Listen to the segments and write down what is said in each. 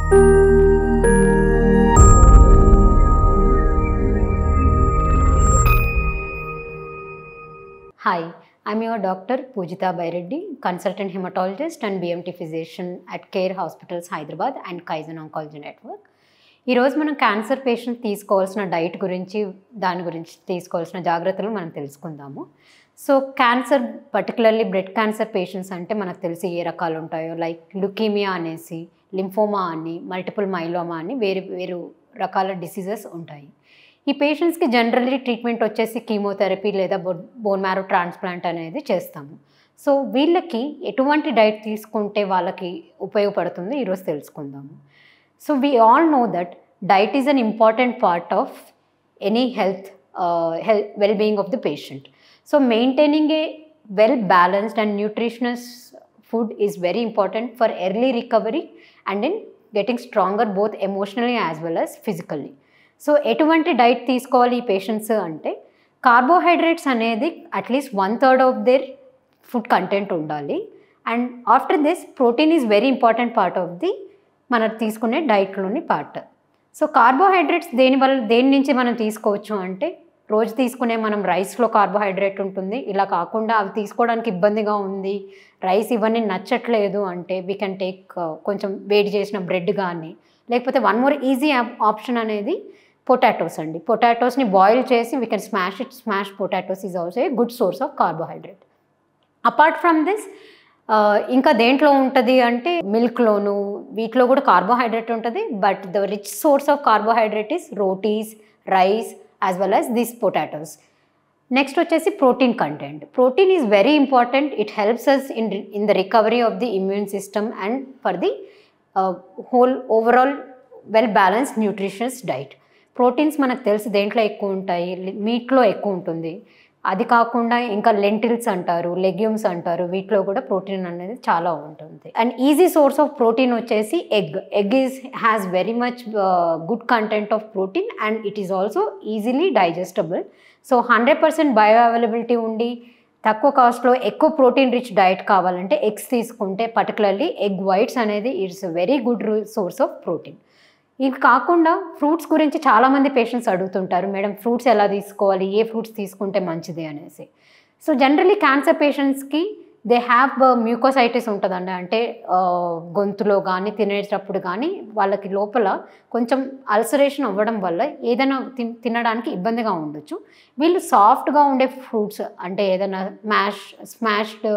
Hi, I'm your Dr. Pujita Baireddy, consultant hematologist and BMT physician at CARE Hospitals, Hyderabad and Kaizen Oncology Network. ఈరోజు మనం cancer patient తీసుకోవాల్సిన diet గురించి దాని గురించి తీసుకోవాల్సిన జాగ్రత్తలు మనం తెలుసుకుందాము. So cancer particularly blood cancer patients అంటే మనకు తెలిసి ఏ రకాలు ఉంటాయో, లైక్ లుకీమియా అనేసి, లింఫోమా అని, మల్టిపుల్ మైలోమా అని వేరు రకాల డిసీజెస్ ఉంటాయి. ఈ పేషెంట్స్కి జనరల్లీ ట్రీట్మెంట్ వచ్చేసి కీమోథెరపీ లేదా బోన్ మ్యారో ట్రాన్స్ప్లాంట్ అనేది చేస్తాము. సో వీళ్ళకి ఎటువంటి డైట్ తీసుకుంటే వాళ్ళకి ఉపయోగపడుతుందో ఈరోజు తెలుసుకుందాము. So we all know that diet is an important part of any health well-being of the patient. So maintaining a well-balanced and nutritious food is very important for early recovery and in getting stronger both emotionally as well as physically. So ఎటువంటి diet తీసుకోవాలి ఈ patients అంటే, carbohydrates అనేది at least 1/3 of their food content ఉండాలి. And after this protein is very important part of the మనం తీసుకునే డైట్లోని part. So carbohydrates దేని నుంచి మనం తీసుకోవచ్చు అంటే, రోజు తీసుకునే మనం రైస్లో కార్బోహైడ్రేట్ ఉంటుంది. ఇలా కాకుండా అవి తీసుకోవడానికి ఇబ్బందిగా ఉంది, రైస్ ఇవన్నీ నచ్చట్లేదు అంటే వీ కెన్ టేక్ కొంచెం వేడి చేసిన బ్రెడ్ కానీ, లేకపోతే వన్ మోర్ ఈజీ ఆప్షన్ అనేది పొటాటోస్ అండి. పొటాటోస్ని బాయిల్ చేసి we can smash potatoes is also a good source of carbohydrate. Apart from this ఇంకా దేంట్లో ఉంటుంది అంటే, మిల్క్లోను వీటిలో కూడా కార్బోహైడ్రేట్ ఉంటుంది. But the rich source of carbohydrate is rotis, rice as well as this potatoes. Next వచ్చేసి protein content. Protein is very important. It helps us in the recovery of the immune system and for the whole overall well balanced nutritious diet. Proteins మనకు తెలుసు దేంట్లో ఎక్కువ ఉంటాయి, మీట్లో ఎక్కువ ఉంటుంది. అది కాకుండా ఇంకా లెంటిల్స్ అంటారు, లెగ్యూమ్స్ అంటారు, వీటిలో కూడా ప్రోటీన్ అనేది చాలా ఉంటుంది. And easy source of protein వచ్చేసి egg has very much good content of protein and it is also easily digestible. So 100% bio availability ఉండి తక్కువ కాస్ట్లో ఎక్కువ ప్రోటీన్ రిచ్ డైట్ కావాలంటే ఎగ్స్ తీసుకుంటే, పర్టికులర్లీ ఎగ్ వైట్స్ అనేది it's very good source of protein. ఇవి కాకుండా ఫ్రూట్స్ గురించి చాలామంది పేషెంట్స్ అడుగుతుంటారు, మేడం ఫ్రూట్స్ ఎలా తీసుకోవాలి, ఏ ఫ్రూట్స్ తీసుకుంటే మంచిది అనేసి. సో జనరలీ క్యాన్సర్ పేషెంట్స్కి దే హ్యావ్ మ్యూకోసైటిస్ ఉంటుందండి. అంటే గొంతులో కానీ తినేటప్పుడు కానీ వాళ్ళకి లోపల కొంచెం అల్సరేషన్ అవ్వడం వల్ల ఏదైనా తినడానికి ఇబ్బందిగా ఉండొచ్చు. వీళ్ళు సాఫ్ట్గా ఉండే ఫ్రూట్స్ అంటే ఏదైనా స్మాష్డ్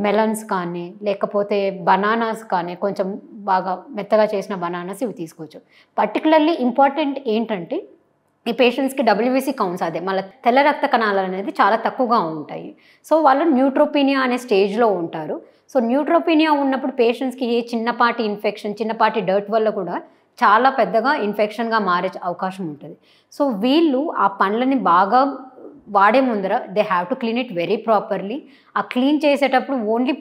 మెలన్స్ కానీ, లేకపోతే బనానాస్ కానీ, కొంచెం బాగా మెత్తగా చేసిన బనానాస్ ఇవి తీసుకోవచ్చు. పర్టికులర్లీ ఇంపార్టెంట్ ఏంటంటే, ఈ పేషెంట్స్కి డబ్ల్యూబీసీ కౌంట్స్ అదే మళ్ళీ తెల్ల రక్త కణాలు అనేది చాలా తక్కువగా ఉంటాయి. సో వాళ్ళు న్యూట్రోపీనియా అనే స్టేజ్లో ఉంటారు. సో న్యూట్రోపీనియా ఉన్నప్పుడు పేషెంట్స్కి ఏ చిన్నపాటి ఇన్ఫెక్షన్, చిన్నపాటి డర్ట్ వల్ల కూడా చాలా పెద్దగా ఇన్ఫెక్షన్గా మారే అవకాశం ఉంటుంది. సో వీళ్ళు ఆ పండ్లని బాగా వాడే ముందర they have to clean it very properly. ఆ క్లీన్ చేసేటప్పుడు ఓన్లీ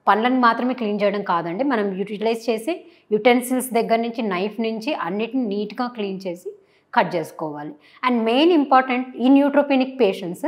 పండ్లను మాత్రమే క్లీన్ చేయడం కాదండి, మనం యూటిలైజ్ చేసే యుటెన్సిల్స్ దగ్గర నుంచి నైఫ్ నుంచి అన్నిటిని నీట్గా క్లీన్ చేసి కట్ చేసుకోవాలి. అండ్ మెయిన్ ఇంపార్టెంట్ ఈ న్యూట్రోపెనిక్ పేషెంట్స్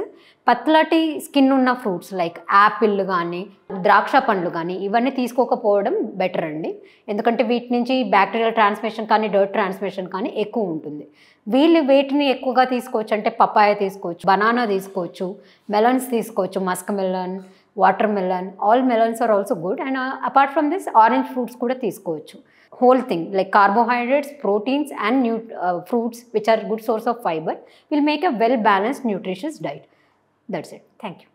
పత్లటి స్కిన్ ఉన్న ఫ్రూట్స్ లైక్ యాపిల్ కానీ, ద్రాక్ష పండ్లు కానీ ఇవన్నీ తీసుకోకపోవడం బెటర్ అండి. ఎందుకంటే వీటి నుంచి బ్యాక్టీరియల్ ట్రాన్స్మిషన్ కానీ, డర్ట్ ట్రాన్స్మిషన్ కానీ ఎక్కువ ఉంటుంది. వీళ్ళు వేటిని ఎక్కువగా తీసుకోవచ్చు అంటే, పపాయ తీసుకోవచ్చు, బనానా తీసుకోవచ్చు, మెలన్స్ తీసుకోవచ్చు, musk melon, water melon, all melons are also good. And apart from this orange fruits కూడా తీసుకోవచ్చు. Whole thing like carbohydrates, proteins and fruits which are good source of fiber will make a well balanced nutritious diet. That's it. Thank you.